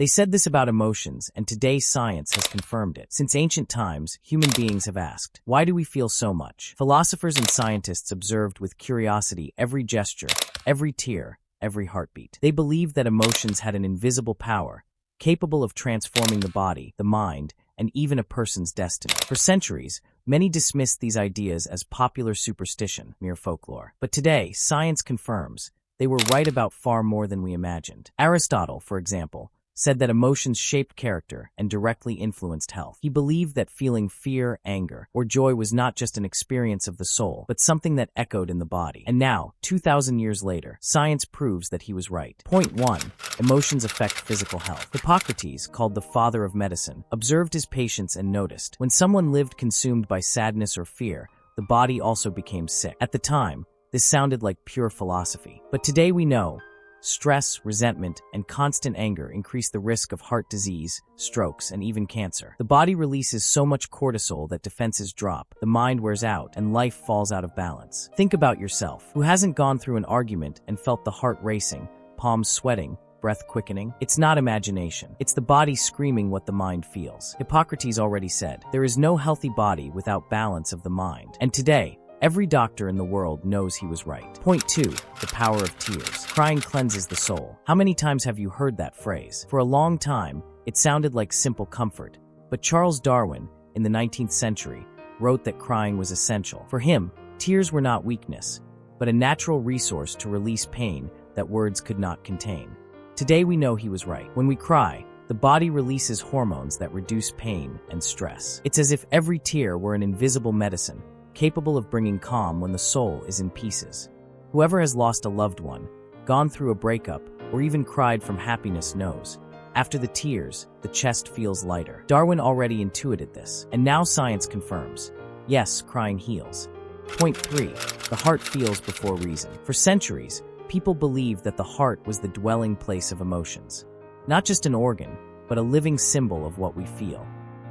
They said this about emotions, and today science has confirmed it. Since ancient times, human beings have asked, why do we feel so much? Philosophers and scientists observed with curiosity every gesture, every tear, every heartbeat. They believed that emotions had an invisible power, capable of transforming the body, the mind, and even a person's destiny. For centuries, many dismissed these ideas as popular superstition, mere folklore. But today, science confirms they were right about far more than we imagined. Aristotle, for example, said that emotions shaped character and directly influenced health. He believed that feeling fear, anger, or joy was not just an experience of the soul, but something that echoed in the body. And now, 2,000 years later, science proves that he was right. Point 1. Emotions affect physical health. Hippocrates, called the father of medicine, observed his patients and noticed, when someone lived consumed by sadness or fear, the body also became sick. At the time, this sounded like pure philosophy. But today we know, stress, resentment, and constant anger increase the risk of heart disease, strokes, and even cancer. The body releases so much cortisol that defenses drop, the mind wears out, and life falls out of balance. Think about yourself. Who hasn't gone through an argument and felt the heart racing, palms sweating, breath quickening? It's not imagination. It's the body screaming what the mind feels. Hippocrates already said, there is no healthy body without balance of the mind. And today, every doctor in the world knows he was right. Point 2. The power of tears. Crying cleanses the soul. How many times have you heard that phrase? For a long time, it sounded like simple comfort. But Charles Darwin, in the 19th century, wrote that crying was essential. For him, tears were not weakness, but a natural resource to release pain that words could not contain. Today we know he was right. When we cry, the body releases hormones that reduce pain and stress. It's as if every tear were an invisible medicine, capable of bringing calm when the soul is in pieces. Whoever has lost a loved one, gone through a breakup, or even cried from happiness knows, after the tears, the chest feels lighter. Darwin already intuited this, and now science confirms. Yes, crying heals. Point 3. The heart feels before reason. For centuries, people believed that the heart was the dwelling place of emotions. Not just an organ, but a living symbol of what we feel.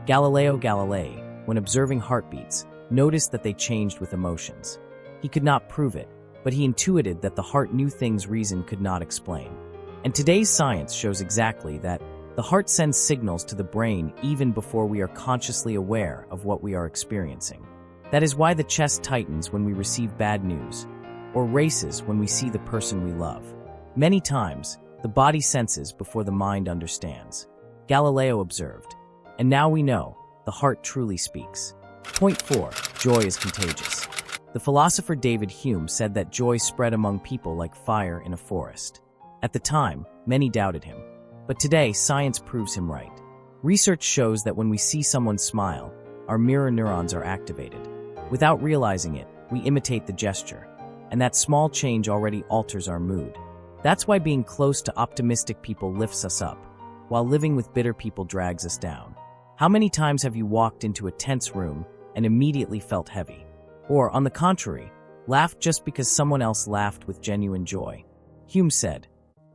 Galileo Galilei, when observing heartbeats, noticed that they changed with emotions. He could not prove it, but he intuited that the heart knew things reason could not explain. And today's science shows exactly that. The heart sends signals to the brain even before we are consciously aware of what we are experiencing. That is why the chest tightens when we receive bad news, or races when we see the person we love. Many times, the body senses before the mind understands. Galileo observed, and now we know, the heart truly speaks. Point 4. Joy is contagious. The philosopher David Hume said that joy spread among people like fire in a forest. At the time, many doubted him. But today, science proves him right. Research shows that when we see someone smile, our mirror neurons are activated. Without realizing it, we imitate the gesture. And that small change already alters our mood. That's why being close to optimistic people lifts us up, while living with bitter people drags us down. How many times have you walked into a tense room and immediately felt heavy? Or, on the contrary, laughed just because someone else laughed with genuine joy? Hume said,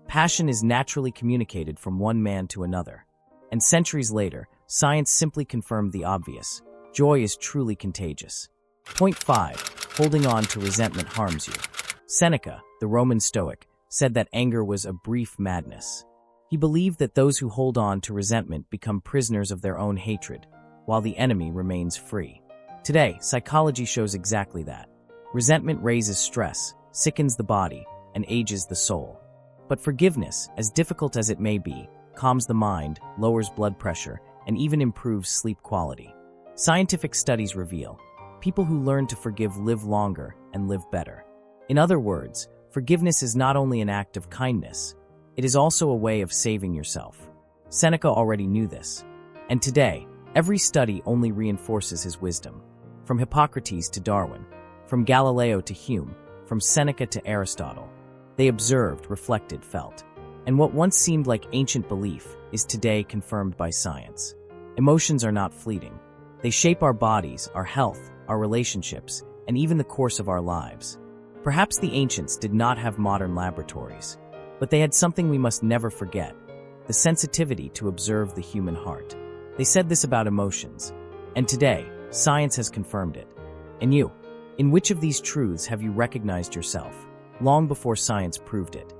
passion is naturally communicated from one man to another. And centuries later, science simply confirmed the obvious. Joy is truly contagious. Point 5. Holding on to resentment harms you. Seneca, the Roman Stoic, said that anger was a brief madness. He believed that those who hold on to resentment become prisoners of their own hatred, while the enemy remains free. Today, psychology shows exactly that. Resentment raises stress, sickens the body, and ages the soul. But forgiveness, as difficult as it may be, calms the mind, lowers blood pressure, and even improves sleep quality. Scientific studies reveal, people who learn to forgive live longer and live better. In other words, forgiveness is not only an act of kindness, it is also a way of saving yourself. Seneca already knew this. And today, every study only reinforces his wisdom. From Hippocrates to Darwin, from Galileo to Hume, from Seneca to Aristotle, they observed, reflected, felt. And what once seemed like ancient belief is today confirmed by science. Emotions are not fleeting. They shape our bodies, our health, our relationships, and even the course of our lives. Perhaps the ancients did not have modern laboratories, but they had something we must never forget: the sensitivity to observe the human heart. They said this about emotions, and today, science has confirmed it. And you, in which of these truths have you recognized yourself, long before science proved it?